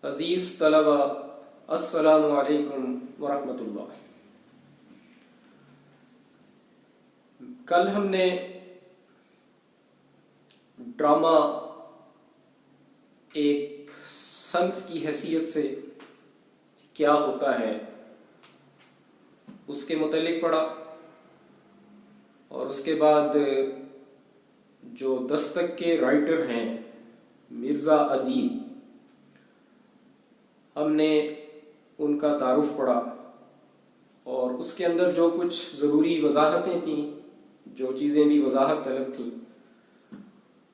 عزیز طلبہ، السلام علیکم ورحمۃ اللہ۔ کل ہم نے ڈرامہ ایک صنف کی حیثیت سے کیا ہوتا ہے اس کے متعلق پڑھا، اور اس کے بعد جو دستک کے رائٹر ہیں مرزا ادیب، ہم نے ان کا تعارف پڑھا، اور اس کے اندر جو کچھ ضروری وضاحتیں تھیں، جو چیزیں بھی وضاحت طلب تھیں،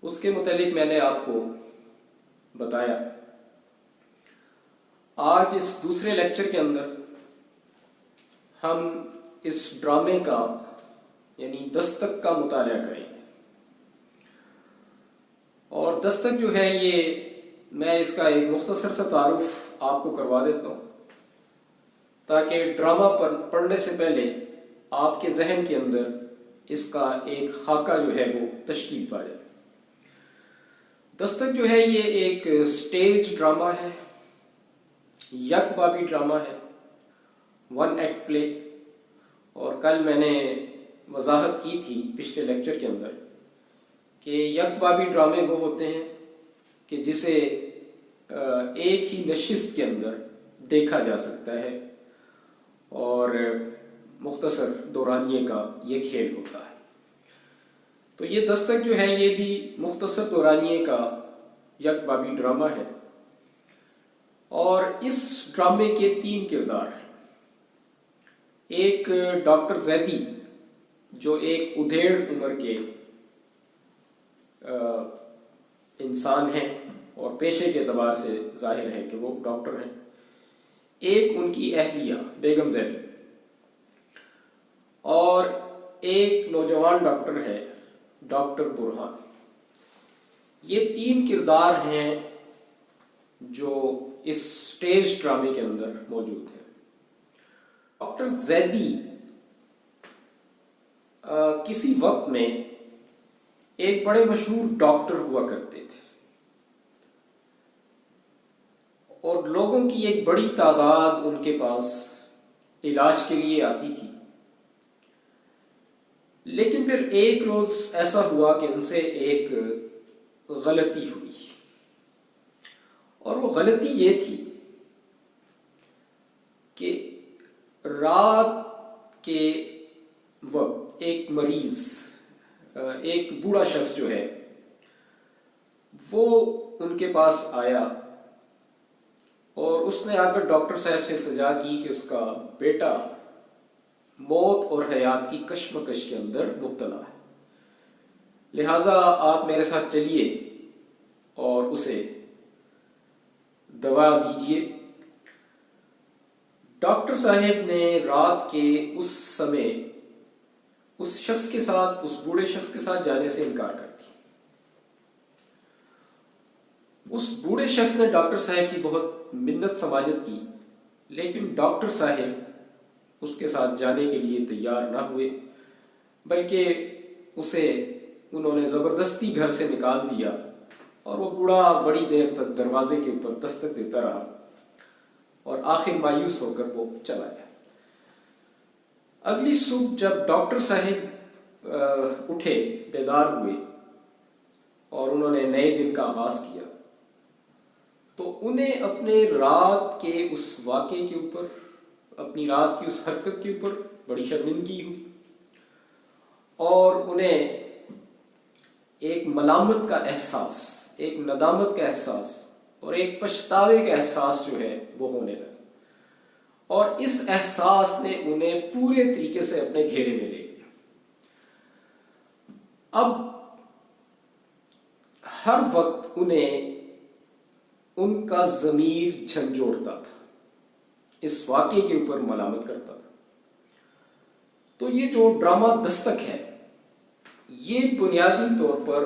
اس کے متعلق میں نے آپ کو بتایا۔ آج اس دوسرے لیکچر کے اندر ہم اس ڈرامے کا یعنی دستک کا مطالعہ کریں گے، اور دستک جو ہے یہ میں اس کا ایک مختصر سا تعارف آپ کو کروا دیتا ہوں، تاکہ ڈرامہ پڑھنے سے پہلے آپ کے ذہن کے اندر اس کا ایک خاکہ جو ہے وہ تشکیل پا جائے۔ دستک جو ہے یہ ایک سٹیج ڈرامہ ہے، یک بابی ڈرامہ ہے، 1 ایکٹ پلے۔ اور کل میں نے وضاحت کی تھی پچھلے لیکچر کے اندر کہ یک بابی ڈرامے وہ ہوتے ہیں کہ جسے ایک ہی نشست کے اندر دیکھا جا سکتا ہے، اور مختصر دورانیے کا یہ کھیل ہوتا ہے۔ تو یہ دستک جو ہے یہ بھی مختصر دورانیے کا یک بابی ڈرامہ ہے، اور اس ڈرامے کے 3 کردار ہیں۔ ایک ڈاکٹر زیدی جو ایک ادھیڑ عمر کے انسان ہیں اور پیشے کے اعتبار سے ظاہر ہے کہ وہ ڈاکٹر ہیں۔ ایک ان کی اہلیہ بیگم زیدی، اور ایک نوجوان ڈاکٹر ہے ڈاکٹر برہان۔ یہ 3 کردار ہیں جو اس سٹیج ڈرامے کے اندر موجود ہیں۔ ڈاکٹر زیدی کسی وقت میں ایک بڑے مشہور ڈاکٹر ہوا کرتے تھے، اور لوگوں کی ایک بڑی تعداد ان کے پاس علاج کے لیے آتی تھی۔ لیکن پھر ایک روز ایسا ہوا کہ ان سے ایک غلطی ہوئی، اور وہ غلطی یہ تھی کہ رات کے وقت ایک مریض، ایک بوڑھا شخص جو ہے وہ ان کے پاس آیا، اور اس نے آ کر ڈاکٹر صاحب سے التجا کی کہ اس کا بیٹا موت اور حیات کی کشمکش کے اندر مبتلا ہے، لہٰذا آپ میرے ساتھ چلیے اور اسے دوا دیجیے۔ ڈاکٹر صاحب نے رات کے اس سمے اس شخص کے ساتھ، اس بوڑھے شخص کے ساتھ جانے سے انکار کر دیا۔ اس بوڑھے شخص نے ڈاکٹر صاحب کی بہت منت سماجت کی، لیکن ڈاکٹر صاحب اس کے ساتھ جانے کے لیے تیار نہ ہوئے، بلکہ اسے انہوں نے زبردستی گھر سے نکال دیا، اور وہ بوڑھا بڑی دیر تک دروازے کے اوپر دستک دیتا رہا، اور آخر مایوس ہو کر وہ چلا گیا۔ اگلی صبح جب ڈاکٹر صاحب اٹھے، بیدار ہوئے، اور انہوں نے نئے دن کا آغاز کیا، تو انہیں اپنے رات کے اس واقعے کے اوپر، اپنی رات کی اس حرکت کے اوپر بڑی شرمندگی ہوئی، اور انہیں ایک ملامت کا احساس، ایک ندامت کا احساس، اور ایک پچھتاوے کا احساس جو ہے وہ ہونے لگا، اور اس احساس نے انہیں پورے طریقے سے اپنے گھیرے میں لے لیا۔ اب ہر وقت انہیں ان کا ضمیر جھنجھوڑتا تھا، اس واقعے کے اوپر ملامت کرتا تھا۔ تو یہ جو ڈرامہ دستک ہے یہ بنیادی طور پر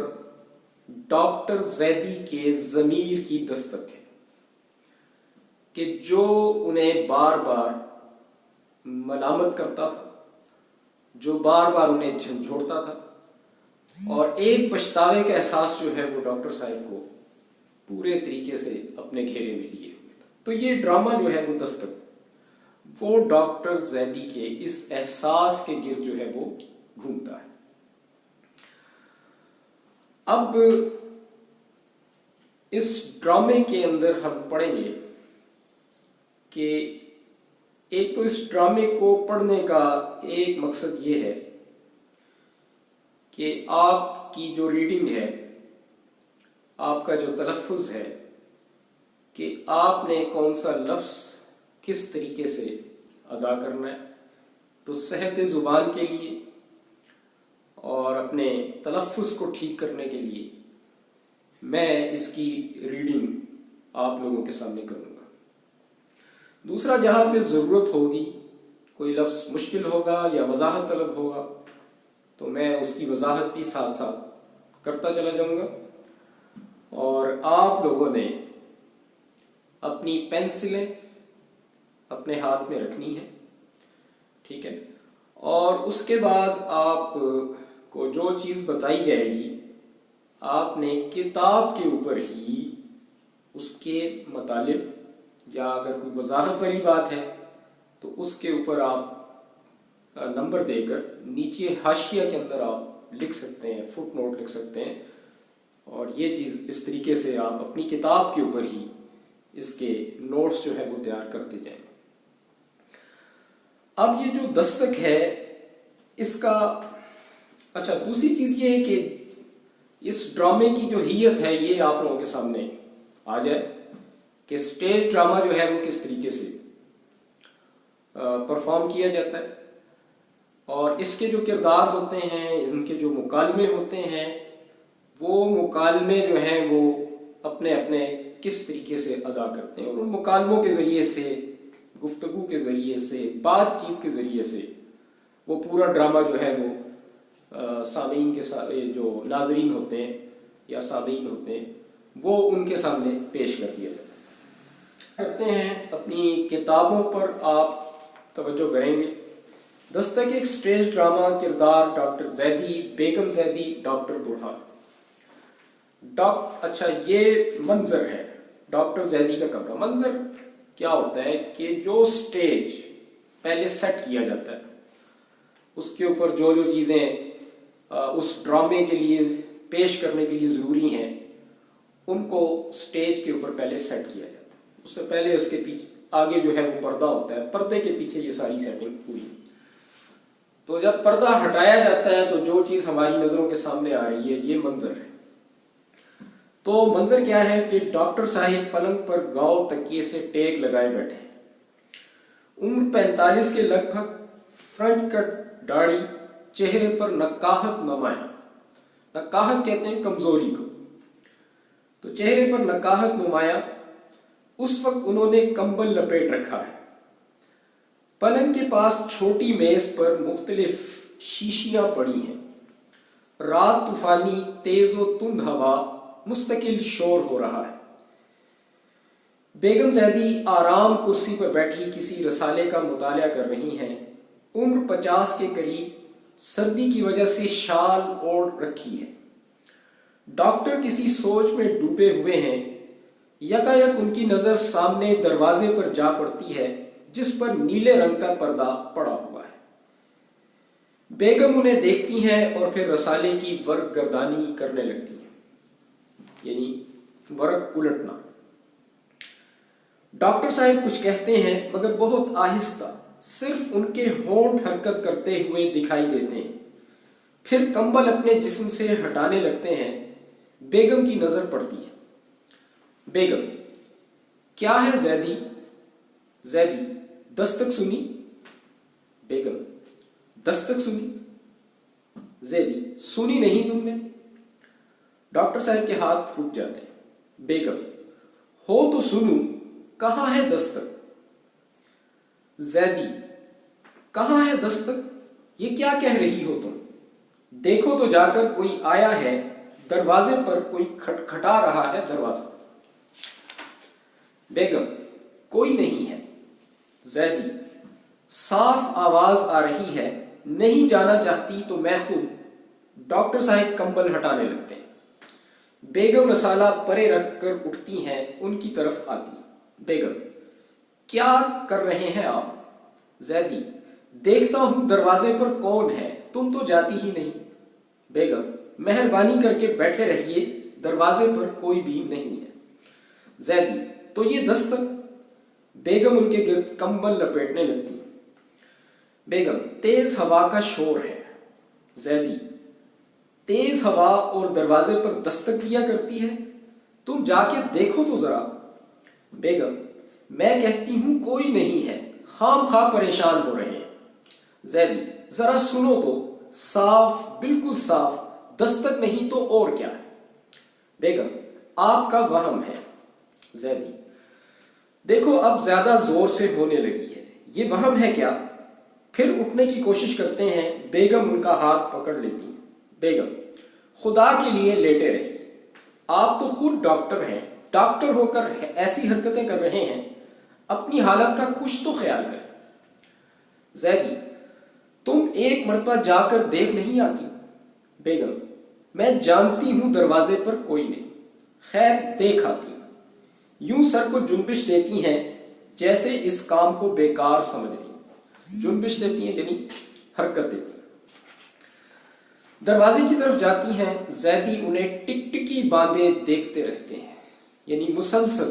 ڈاکٹر زیدی کے ضمیر کی دستک ہے، کہ جو انہیں بار بار ملامت کرتا تھا، جو بار بار انہیں جھنجھوڑتا تھا، اور ایک پچھتاوے کا احساس جو ہے وہ ڈاکٹر صاحب کو پورے طریقے سے اپنے گھیرے میں لیے ہوئے تھا۔ تو یہ ڈرامہ جو ہے وہ دستک، وہ ڈاکٹر زیدی کے اس احساس کے گرد جو ہے وہ گھومتا ہے۔ اب اس ڈرامے کے اندر ہم پڑھیں گے کہ ایک تو اس ڈرامے کو پڑھنے کا ایک مقصد یہ ہے کہ آپ کی جو ریڈنگ ہے، آپ کا جو تلفظ ہے، کہ آپ نے کون سا لفظ کس طریقے سے ادا کرنا ہے، تو صحت زبان کے لیے اور اپنے تلفظ کو ٹھیک کرنے کے لیے میں اس کی ریڈنگ آپ لوگوں کے سامنے کروں گا۔ دوسرا، جہاں پہ ضرورت ہوگی، کوئی لفظ مشکل ہوگا یا وضاحت طلب ہوگا، تو میں اس کی وضاحت بھی ساتھ ساتھ کرتا چلا جاؤں گا، اور آپ لوگوں نے اپنی پینسلیں اپنے ہاتھ میں رکھنی ہے، ٹھیک ہے، اور اس کے بعد آپ کو جو چیز بتائی جائے گی آپ نے کتاب کے اوپر ہی اس کے مطالب، یا اگر کوئی وضاحت والی بات ہے تو اس کے اوپر آپ نمبر دے کر نیچے حاشیہ کے اندر آپ لکھ سکتے ہیں، فٹ نوٹ لکھ سکتے ہیں، اور یہ چیز اس طریقے سے آپ اپنی کتاب کے اوپر ہی اس کے نوٹس جو ہے وہ تیار کرتے جائیں۔ اب یہ جو دستک ہے اس کا، اچھا دوسری چیز یہ ہے کہ اس ڈرامے کی جو ہیت ہے یہ آپ لوگوں کے سامنے آ جائے کہ اسٹیج ڈرامہ جو ہے وہ کس طریقے سے پرفارم کیا جاتا ہے، اور اس کے جو کردار ہوتے ہیں، ان کے جو مکالمے ہوتے ہیں، وہ مکالمے جو ہیں وہ اپنے اپنے کس طریقے سے ادا کرتے ہیں، اور ان مکالموں کے ذریعے سے، گفتگو کے ذریعے سے، بات چیت کے ذریعے سے وہ پورا ڈرامہ جو ہے وہ سامعین کے ساتھ، جو ناظرین ہوتے ہیں یا سامعین ہوتے ہیں، وہ ان کے سامنے پیش کر دیا جاتا ہے۔ کرتے ہیں اپنی کتابوں پر آپ توجہ کریں گے۔ دستک ایک سٹیج ڈرامہ، کردار ڈاکٹر زیدی، بیگم زیدی، ڈاکٹر برہان۔ اچھا یہ منظر ہے ڈاکٹر زیدی کا کمرہ۔ منظر کیا ہوتا ہے کہ جو سٹیج پہلے سیٹ کیا جاتا ہے، اس کے اوپر جو جو چیزیں اس ڈرامے کے لیے پیش کرنے کے لیے ضروری ہیں ان کو سٹیج کے اوپر پہلے سیٹ کیا جاتا ہے۔ اس سے پہلے اس کے پیچھے آگے جو ہے وہ پردہ ہوتا ہے، پردے کے پیچھے یہ ساری سیٹنگ ہوئی۔ تو جب پردہ ہٹایا جاتا ہے تو جو چیز ہماری نظروں کے سامنے آ رہی ہے یہ منظر ہے۔ تو منظر کیا ہے کہ ڈاکٹر صاحب پلنگ پر گاؤ تکیے سے ٹیک لگائے بیٹھے، عمر 45 کے لگ بھگ، فرنٹ کٹ داڑھی، چہرے پر نقاہت نمایاں۔ نقاہت کہتے ہیں کمزوری کو، تو چہرے پر نقاہت نمایاں۔ اس وقت انہوں نے کمبل لپیٹ رکھا ہے۔ پلنگ کے پاس چھوٹی میز پر مختلف شیشیاں پڑی ہیں۔ رات طوفانی، تیز و تند ہوا، مستقل شور ہو رہا ہے۔ بیگم زیدی آرام کرسی پر بیٹھی کسی رسالے کا مطالعہ کر رہی ہیں۔ عمر 50 کے قریب، سردی کی وجہ سے شال اوڑھ رکھی ہے۔ ڈاکٹر کسی سوچ میں ڈوبے ہوئے ہیں۔ یکایک ان کی نظر سامنے دروازے پر جا پڑتی ہے جس پر نیلے رنگ کا پردہ پڑا ہوا ہے۔ بیگم انہیں دیکھتی ہیں اور پھر رسالے کی ورق گردانی کرنے لگتی ہیں، یعنی ورق الٹنا۔ ڈاکٹر صاحب کچھ کہتے ہیں مگر بہت آہستہ، صرف ان کے ہونٹ حرکت کرتے ہوئے دکھائی دیتے ہیں۔ پھر کمبل اپنے جسم سے ہٹانے لگتے ہیں۔ بیگم کی نظر پڑتی ہے۔ بیگم: کیا ہے زیدی؟ زیدی: دستک سنی؟ بیگم: دستک سنی؟ زیدی: سنی نہیں تم نے؟ ڈاکٹر صاحب کے ہاتھ رک جاتے ہیں۔ بیگم: ہو تو سنوں، کہاں ہے دستک؟ زیدی: کہاں ہے دستک؟ یہ کیا کہہ رہی ہو تم؟ دیکھو تو جا کر، کوئی آیا ہے، دروازے پر کوئی کھٹکھٹا رہا ہے دروازہ۔ بیگم: کوئی نہیں ہے۔ زیدی: صاف آواز آ رہی ہے، نہیں جانا چاہتی تو میں خود۔ ڈاکٹر صاحب کمبل ہٹانے لگتے ہیں۔ بیگم رسالہ پرے رکھ کر اٹھتی ہیں، ان کی طرف آتی۔ بیگم: کیا کر رہے ہیں آپ؟ زیدی: دیکھتا ہوں دروازے پر کون ہے، تم تو جاتی ہی نہیں۔ بیگم: مہربانی کر کے بیٹھے رہیے، دروازے پر کوئی بھی نہیں ہے۔ زیدی: تو یہ دستک؟ بیگم ان کے گرد کمبل لپیٹنے لگتی۔ بیگم: تیز ہوا کا شور ہے۔ زیدی: تیز ہوا اور دروازے پر دستک دیا کرتی ہے، تم جا کے دیکھو تو ذرا۔ بیگم: میں کہتی ہوں کوئی نہیں ہے، خام خواہ پریشان ہو رہے ہیں۔ زیدی: ذرا سنو تو، صاف، بالکل صاف، دستک نہیں تو اور کیا ہے؟ بیگم: آپ کا وہم ہے۔ زیدی: دیکھو اب زیادہ زور سے ہونے لگی ہے، یہ وہم ہے کیا؟ پھر اٹھنے کی کوشش کرتے ہیں، بیگم ان کا ہاتھ پکڑ لیتی۔ بیگم: خدا کے لیے لیٹے رہیے، آپ تو خود ڈاکٹر ہیں، ڈاکٹر ہو کر ایسی حرکتیں کر رہے ہیں، اپنی حالت کا کچھ تو خیال کریں۔ زیدی: تم ایک مرتبہ جا کر دیکھ نہیں آتی؟ بیگم: میں جانتی ہوں دروازے پر کوئی نہیں، خیر دیکھ آتی ہوں۔ یوں سر کو جنبش دیتی ہیں جیسے اس کام کو بیکار سمجھ رہی ہیں۔ جنبش دیتی ہیں یعنی حرکت دیتی ہیں۔ دروازے کی طرف جاتی ہیں، زیدی انہیں ٹکٹکی باندھے دیکھتے رہتے ہیں، یعنی مسلسل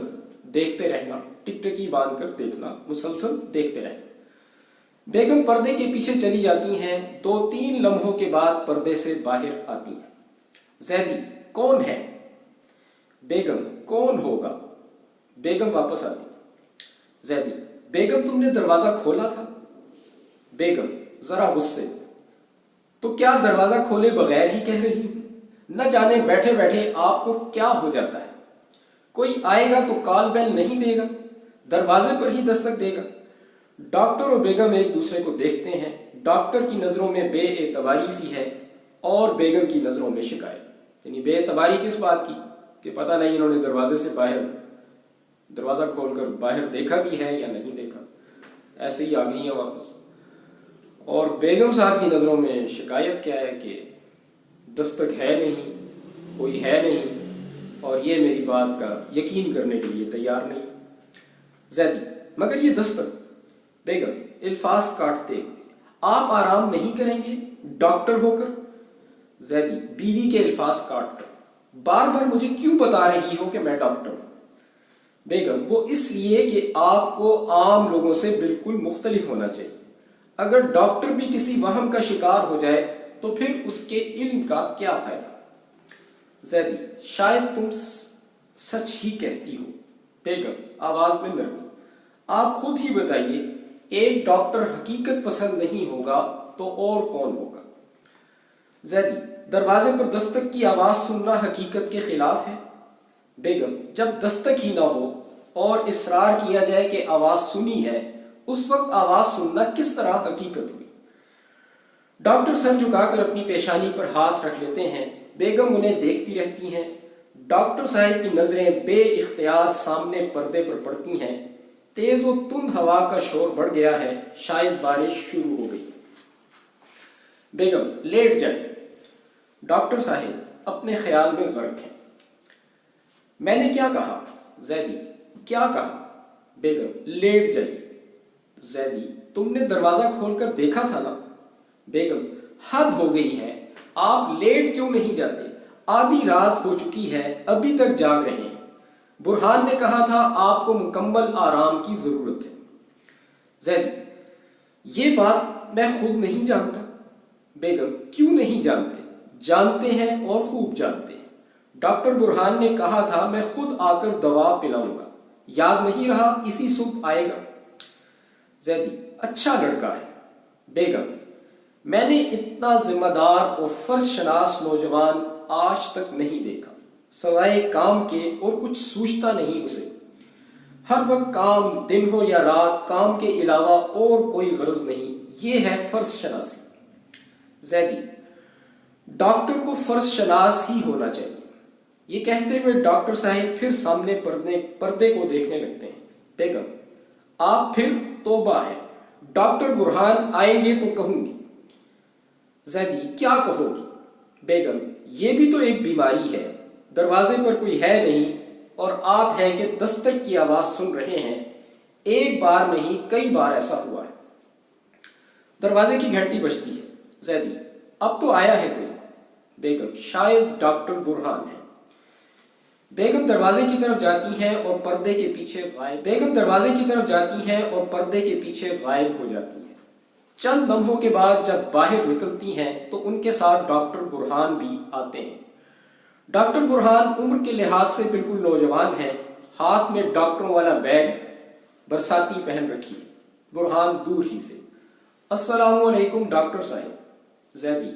دیکھتے رہنا، ٹکٹکی باندھ کر دیکھنا، مسلسل دیکھتے رہنا۔ بیگم پردے کے پیچھے چلی جاتی ہیں، 2-3 لمحوں کے بعد پردے سے باہر آتی ہیں۔ زیدی: کون ہے؟ بیگم: کون ہوگا؟ بیگم واپس آتی۔ زیدی: بیگم تم نے دروازہ کھولا تھا؟ بیگم ذرا غصے: تو کیا دروازہ کھولے بغیر ہی کہہ رہی ہوں؟ نہ جانے بیٹھے بیٹھے آپ کو کیا ہو جاتا ہے، کوئی آئے گا تو کال بیل نہیں دے گا، دروازے پر ہی دستک دے گا۔ ڈاکٹر اور بیگم ایک دوسرے کو دیکھتے ہیں، ڈاکٹر کی نظروں میں بے اعتباری سی ہے اور بیگم کی نظروں میں شکایت، یعنی بے اعتباری کس بات کی کہ پتہ نہیں انہوں نے دروازے سے باہر دروازہ کھول کر باہر دیکھا بھی ہے یا نہیں دیکھا، ایسے ہی آ گئی ہیں واپس۔ اور بیگم صاحب کی نظروں میں شکایت کیا ہے کہ دستک ہے نہیں، کوئی ہے نہیں، اور یہ میری بات کا یقین کرنے کے لیے تیار نہیں۔ زیدی: مگر یہ دستک؟ بیگم الفاظ کاٹتے: آپ آرام نہیں کریں گے ڈاکٹر ہو کر؟ زیدی بیوی کے الفاظ کاٹ کر: بار بار مجھے کیوں بتا رہی ہو کہ میں ڈاکٹر ہوں؟ بیگم: وہ اس لیے کہ آپ کو عام لوگوں سے بالکل مختلف ہونا چاہیے، اگر ڈاکٹر بھی کسی وہم کا شکار ہو جائے تو پھر اس کے علم کا کیا فائدہ؟ زیدی: شاید تم سچ ہی کہتی ہو۔ بیگم آواز میں نرمی: آپ خود ہی بتائیے، ایک ڈاکٹر حقیقت پسند نہیں ہوگا تو اور کون ہوگا؟ زیدی: دروازے پر دستک کی آواز سننا حقیقت کے خلاف ہے۔ بیگم: جب دستک ہی نہ ہو اور اصرار کیا جائے کہ آواز سنی ہے، اس وقت آواز سننا کس طرح حقیقت ہوئی؟ ڈاکٹر سر جھکا کر اپنی پیشانی پر ہاتھ رکھ لیتے ہیں، بیگم انہیں دیکھتی رہتی ہیں۔ ڈاکٹر صاحب کی نظریں بے اختیار سامنے پردے پر پڑتی ہیں۔ تیز و تند ہوا کا شور بڑھ گیا ہے، شاید بارش شروع ہو گئی۔ بیگم لیٹ جائیں۔ ڈاکٹر صاحب اپنے خیال میں غرق ہیں۔ میں نے کیا کہا؟ زیدی: کیا کہا؟ بیگم لیٹ جائیے۔ زیدی: تم نے دروازہ کھول کر دیکھا تھا نا؟ بیگم: حد ہو گئی ہے، آپ لیٹ کیوں نہیں جاتے؟ آدھی رات ہو چکی ہے، ابھی تک جاگ رہے ہیں۔ برہان نے کہا تھا آپ کو مکمل آرام کی ضرورت ہے۔ زیدی: یہ بات میں خود نہیں جانتا۔ بیگم: کیوں نہیں جانتے؟ جانتے ہیں اور خوب جانتے ہیں، ڈاکٹر برہان نے کہا تھا میں خود آ کر دوا پلاؤں گا، یاد نہیں رہا؟ اسی صبح آئے گا۔ زیدی: اچھا لڑکا ہے۔ بیگم: میں نے اتنا ذمہ دار اور فرض شناس نوجوان آج تک نہیں دیکھا، سوائے کام کے اور کچھ سوچتا نہیں اسے، ہر وقت کام، دن ہو یا رات، کام کے علاوہ اور کوئی غرض نہیں، یہ ہے فرض شناسی۔ زیدی: ڈاکٹر کو فرض شناس ہی ہونا چاہیے۔ یہ کہتے ہوئے ڈاکٹر صاحب پھر سامنے پردے کو دیکھنے لگتے ہیں۔ بیگم: آپ پھر توبہ ہے، ڈاکٹر برہان آئیں گے تو کہوں گی۔ زیدی: کیا کہو گی؟ بیگم: یہ بھی تو ایک بیماری ہے، دروازے پر کوئی ہے نہیں اور آپ ہیں کہ دستک کی آواز سن رہے ہیں، ایک بار نہیں کئی بار ایسا ہوا ہے۔ دروازے کی گھنٹی بجتی ہے۔ زیدی: اب تو آیا ہے کوئی۔ بیگم: شاید ڈاکٹر برہان ہے۔ بیگم دروازے کی طرف جاتی ہیں اور پردے کے پیچھے غائب ہو جاتی ہیں۔ چند لمحوں کے بعد جب باہر نکلتی ہیں تو ان کے ساتھ ڈاکٹر برہان بھی آتے ہیں۔ ڈاکٹر برہان عمر کے لحاظ سے بالکل نوجوان ہیں، ہاتھ میں ڈاکٹروں والا بیگ برساتی پہن رکھی ہے۔ برہان دور ہی سے: السلام علیکم ڈاکٹر صاحب۔ زیدی: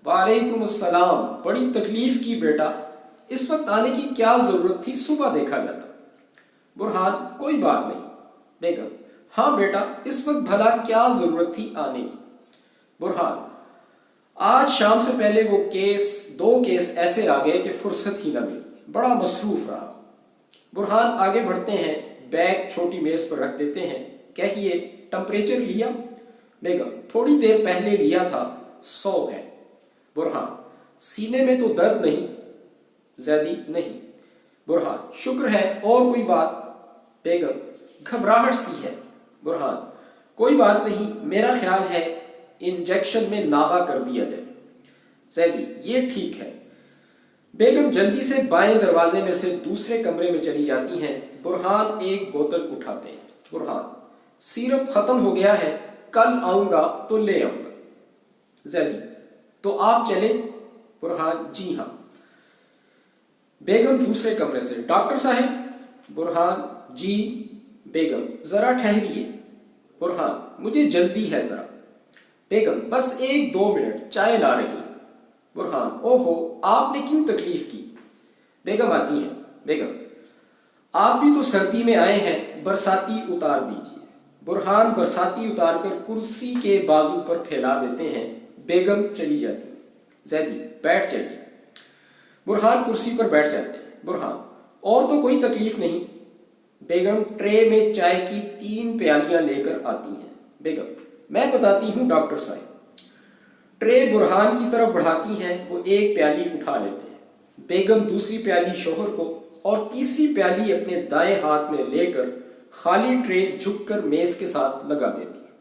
وعلیکم السلام، بڑی تکلیف کی بیٹا، اس وقت آنے کی کیا ضرورت تھی، صبح دیکھا جاتا۔ برہان: کوئی بات نہیں۔ بیگم: ہاں بیٹا، اس وقت بھلا کیا ضرورت تھی آنے کی؟ برہان: آج شام سے پہلے وہ دو کیس ایسے آ گئے کہ فرصت ہی نہ ملی، بڑا مصروف رہا۔ برہان آگے بڑھتے ہیں، بیگ چھوٹی میز پر رکھ دیتے ہیں۔ کہیے ٹمپریچر لیا؟ بیگم: تھوڑی دیر پہلے لیا تھا، 100 ہے۔ برہان: سینے میں تو درد نہیں؟ زیدی: نہیں۔ برہان: شکر ہے، اور کوئی بات؟ بیگم: گھبراہٹ سی ہے۔ برہان: کوئی بات نہیں، میرا خیال ہے انجیکشن میں ناغہ کر دیا جائے۔ زیدی: یہ ٹھیک ہے۔ بیگم جلدی سے بائیں دروازے میں سے دوسرے کمرے میں چلی جاتی ہیں۔ برہان ایک بوتل اٹھاتے ہیں۔ برہان: سیرپ ختم ہو گیا ہے، کل آؤں گا تو لے آؤں گا۔ زیدی: تو آپ چلیں؟ برہان: جی ہاں۔ بیگم دوسرے کمرے سے: ڈاکٹر صاحب؟ برہان: جی۔ بیگم: ذرا ٹھہریے۔ برہان: مجھے جلدی ہے ذرا۔ بیگم: بس 1-2 منٹ، چائے لا رہی ہوں۔ برہان: اوہو، آپ نے کیوں تکلیف کی؟ بیگم آتی ہیں۔ بیگم: آپ بھی تو سردی میں آئے ہیں، برساتی اتار دیجیے۔ برہان برساتی اتار کر کرسی کے بازو پر پھیلا دیتے ہیں۔ بیگم چلی جاتی ہیں۔ زیدی: بیٹھ جائیے۔ برہان کرسی پر بیٹھ جاتے ہیں۔ برہان: اور تو کوئی تکلیف نہیں؟ بیگم ٹرے میں چائے کی 3 پیالیاں لے کر آتی ہیں۔ بیگم: میں بتاتی ہوں ڈاکٹر صاحب۔ ٹرے برہان کی طرف بڑھاتی ہیں، وہ ایک پیالی اٹھا لیتے ہیں۔ بیگم دوسری پیالی شوہر کو اور تیسری پیالی اپنے دائیں ہاتھ میں لے کر خالی ٹرے جھک کر میز کے ساتھ لگا دیتی ہے۔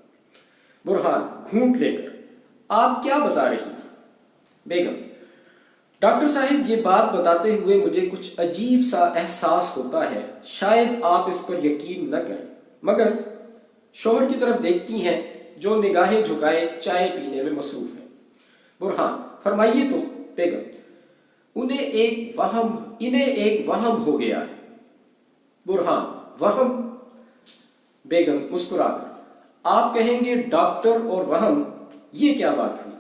برہان گھونٹ لے کر: آپ کیا بتا رہی تھی؟ بیگم: ڈاکٹر صاحب، یہ بات بتاتے ہوئے مجھے کچھ عجیب سا احساس ہوتا ہے، شاید آپ اس پر یقین نہ کریں، مگر شوہر کی طرف دیکھتی ہیں جو نگاہیں جھکائے چائے پینے میں مصروف ہے۔ برہان: فرمائیے تو۔ بیگم: انہیں ایک وہم ہو گیا ہے۔ برہان: وہم؟ بیگم مسکرا کر: آپ کہیں گے ڈاکٹر اور وہم، یہ کیا بات ہوئی؟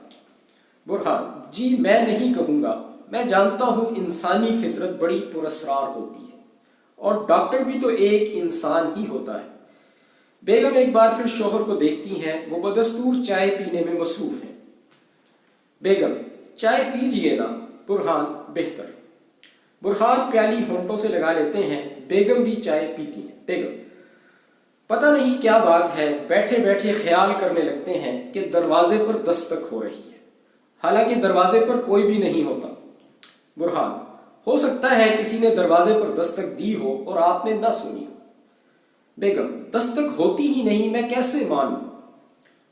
برہان: جی میں نہیں کہوں گا، میں جانتا ہوں انسانی فطرت بڑی پراسرار ہوتی ہے، اور ڈاکٹر بھی تو ایک انسان ہی ہوتا ہے۔ بیگم ایک بار پھر شوہر کو دیکھتی ہیں، وہ بدستور چائے پینے میں مصروف ہیں۔ بیگم: چائے پیجیے نا۔ برہان: بہتر۔ برہان پیالی ہونٹوں سے لگا لیتے ہیں، بیگم بھی چائے پیتی ہیں۔ بیگم: پتہ نہیں کیا بات ہے، بیٹھے بیٹھے خیال کرنے لگتے ہیں کہ دروازے پر دستک ہو رہی ہے، حالانکہ دروازے پر کوئی بھی نہیں ہوتا۔ برہان: ہو سکتا ہے کسی نے دروازے پر دستک دی ہو اور آپ نے نہ سنی ہو۔ بیگم: دستک ہوتی ہی نہیں، میں کیسے مانوں؟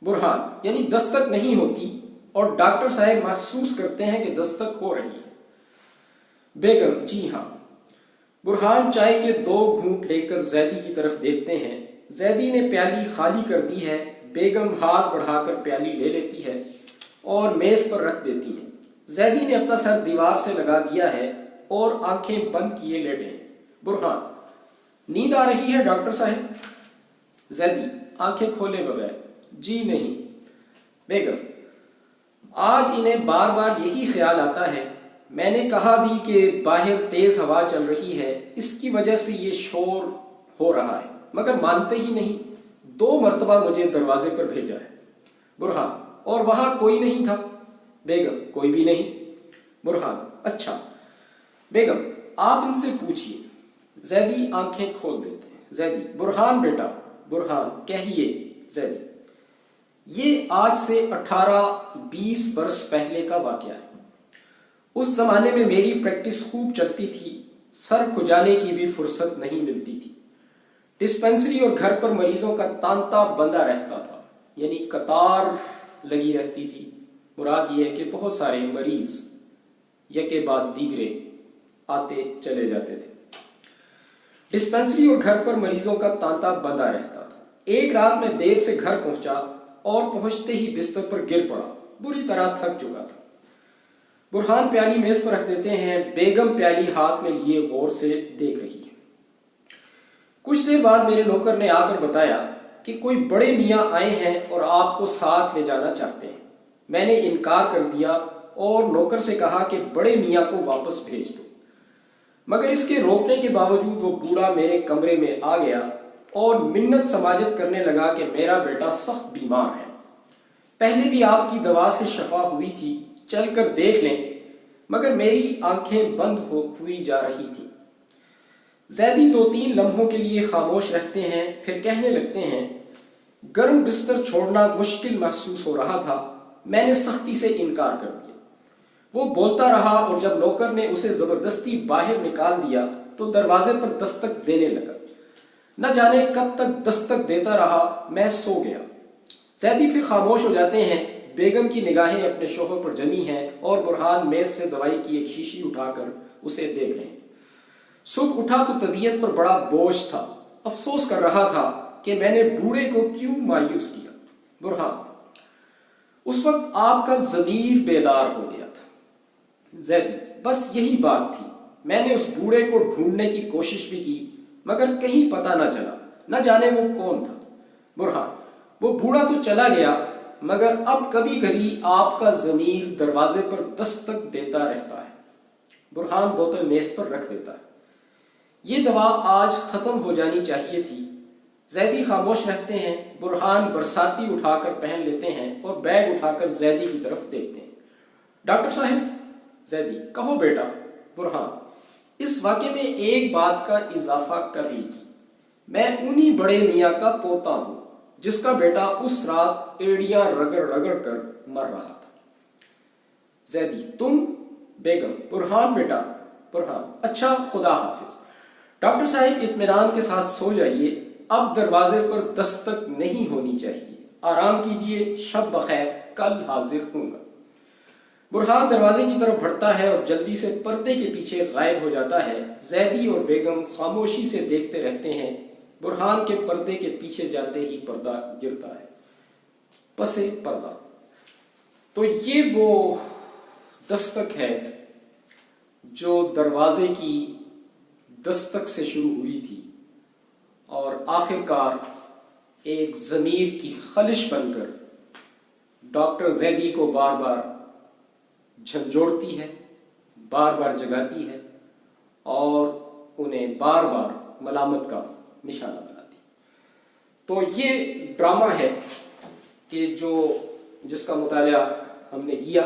برہان: یعنی دستک نہیں ہوتی اور ڈاکٹر صاحب محسوس کرتے ہیں کہ دستک ہو رہی ہے؟ بیگم: جی ہاں۔ برہان چائے کے 2 گھونٹ لے کر زیدی کی طرف دیکھتے ہیں۔ زیدی نے پیالی خالی کر دی ہے۔ بیگم ہاتھ بڑھا کر پیالی لے لیتی ہے اور میز پر رکھ دیتی ہے۔ زیدی نے اپنا سر دیوار سے لگا دیا ہے اور آنکھیں بند کیے لیٹے ہیں۔ برہان: نیند آ رہی ہے ڈاکٹر صاحب؟ زیدی آنکھیں کھولے بغیر: جی نہیں۔ بیگم: آج انہیں بار بار یہی خیال آتا ہے، میں نے کہا بھی کہ باہر تیز ہوا چل رہی ہے، اس کی وجہ سے یہ شور ہو رہا ہے، مگر مانتے ہی نہیں، 2 مرتبہ مجھے دروازے پر بھیجا ہے۔ برہان: اور وہاں کوئی نہیں تھا؟ بیگم: کوئی بھی نہیں۔ برہان: اچھا۔ بیگم: آپ ان سے پوچھئے۔ زیدی آنکھیں کھول دیتے ہیں۔ زیدی: برہان بیٹا۔ برہان: کہیے۔ زیدی: یہ آج سے 18-20 برس پہلے کا واقعہ ہے۔ اس زمانے میں میری پریکٹس خوب چلتی تھی، سر کھجانے کی بھی فرصت نہیں ملتی تھی۔ ڈسپینسری اور گھر پر مریضوں کا تانتا بندہ رہتا تھا، یعنی قطار لگی رہتی تھی۔ مراد یہ ہے کہ بہت سارے مریض یکے بعد دیگرے آتے چلے جاتے تھے۔ ڈسپینسری اور گھر پر مریضوں کا تانتا بندہ رہتا تھا۔ ایک رات میں دیر سے گھر پہنچا اور پہنچتے ہی بستر پر گر پڑا، بری طرح تھک چکا تھا۔ برہان پیالی میز پر رکھ دیتے ہیں، بیگم پیالی ہاتھ میں لیے غور سے دیکھ رہی ہے۔ کچھ دیر بعد میرے نوکر نے آ کر بتایا کہ کوئی بڑے میاں آئے ہیں اور آپ کو ساتھ لے جانا چاہتے ہیں۔ میں نے انکار کر دیا اور نوکر سے کہا کہ بڑے میاں کو واپس بھیج دو، مگر اس کے روکنے کے باوجود وہ بوڑھا میرے کمرے میں آ گیا اور منت سماجت کرنے لگا کہ میرا بیٹا سخت بیمار ہے، پہلے بھی آپ کی دوا سے شفا ہوئی تھی، چل کر دیکھ لیں، مگر میری آنکھیں بند ہوئی جا رہی تھی۔ زیدی 2-3 لمحوں کے لیے خاموش رہتے ہیں، پھر کہنے لگتے ہیں، گرم بستر چھوڑنا مشکل محسوس ہو رہا تھا، میں نے سختی سے انکار کر دیا۔ وہ بولتا رہا اور جب نوکر نے اسے زبردستی باہر نکال دیا تو دروازے پر دستک دینے لگا۔ نہ جانے کب تک دستک دیتا رہا، میں سو گیا۔ زیدی پھر خاموش ہو جاتے ہیں، بیگم کی نگاہیں اپنے شوہر پر جمی ہیں اور برہان میز سے دوائی کی ایک شیشی اٹھا کر اسے دیکھ رہے ہیں۔ صبح اٹھا تو طبیعت پر بڑا بوجھ تھا، افسوس کر رہا تھا کہ میں نے بوڑھے کو کیوں مایوس کیا۔ برہان: اس وقت آپ کا ضمیر بیدار ہو گیا تھا۔ زیدی: بس یہی بات تھی، میں نے اس بوڑھے کو ڈھونڈنے کی کوشش بھی کی مگر کہیں پتہ نہ چلا، نہ جانے وہ کون تھا۔ برہان: وہ بوڑھا تو چلا گیا مگر اب کبھی کبھی آپ کا ضمیر دروازے پر دستک دیتا رہتا ہے۔ برہان بوتل میز پر رکھ دیتا ہے۔ یہ دوا آج ختم ہو جانی چاہیے تھی۔ زیدی خاموش رہتے ہیں، برہان برساتی اٹھا کر پہن لیتے ہیں اور بیگ اٹھا کر زیدی کی طرف دیکھتے ہیں۔ ڈاکٹر صاحب۔ زیدی: کہو بیٹا۔ برہان: اس واقعے میں ایک بات کا اضافہ کر لیجیے، میں انہی بڑے میاں کا پوتا ہوں جس کا بیٹا اس رات ایڑیاں رگڑ رگڑ کر مر رہا تھا۔ زیدی: تم؟ بیگم: برہان بیٹا۔ برہان: اچھا، خدا حافظ۔ ڈاکٹر صاحب اطمینان کے ساتھ سو جائیے، اب دروازے پر دستک نہیں ہونی چاہیے، آرام کیجیے، شب بخیر، کل حاضر ہوں گا۔ برہان دروازے کی طرف بڑھتا ہے اور جلدی سے پردے کے پیچھے غائب ہو جاتا ہے۔ زیدی اور بیگم خاموشی سے دیکھتے رہتے ہیں۔ برہان کے پردے کے پیچھے جاتے ہی پردہ گرتا ہے، پسے پردہ۔ تو یہ وہ دستک ہے جو دروازے کی دستک سے شروع ہوئی تھی اور آخر کار ایک ضمیر کی خلش بن کر ڈاکٹر زیدی کو بار بار جھنجھوڑتی ہے، بار بار جگاتی ہے اور انہیں بار بار ملامت کا نشانہ بناتی۔ تو یہ ڈرامہ ہے کہ جس کا مطالعہ ہم نے کیا۔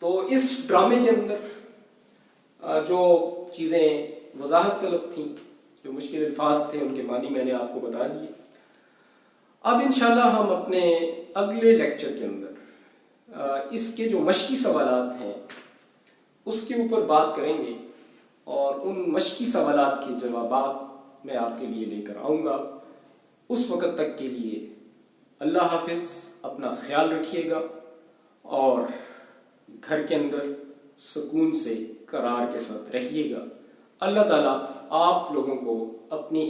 تو اس ڈرامے کے اندر جو چیزیں وضاحت طلب تھیں، جو مشکل الفاظ تھے، ان کے معنی میں نے آپ کو بتا دیے۔ اب انشاءاللہ ہم اپنے اگلے لیکچر کے اندر اس کے جو مشقی سوالات ہیں اس کے اوپر بات کریں گے اور ان مشقی سوالات کے جوابات میں آپ کے لیے لے کر آؤں گا۔ اس وقت تک کے لیے اللہ حافظ، اپنا خیال رکھیے گا اور گھر کے اندر سکون سے قرار کے ساتھ رہیے گا۔ اللہ تعالیٰ آپ لوگوں کو اپنی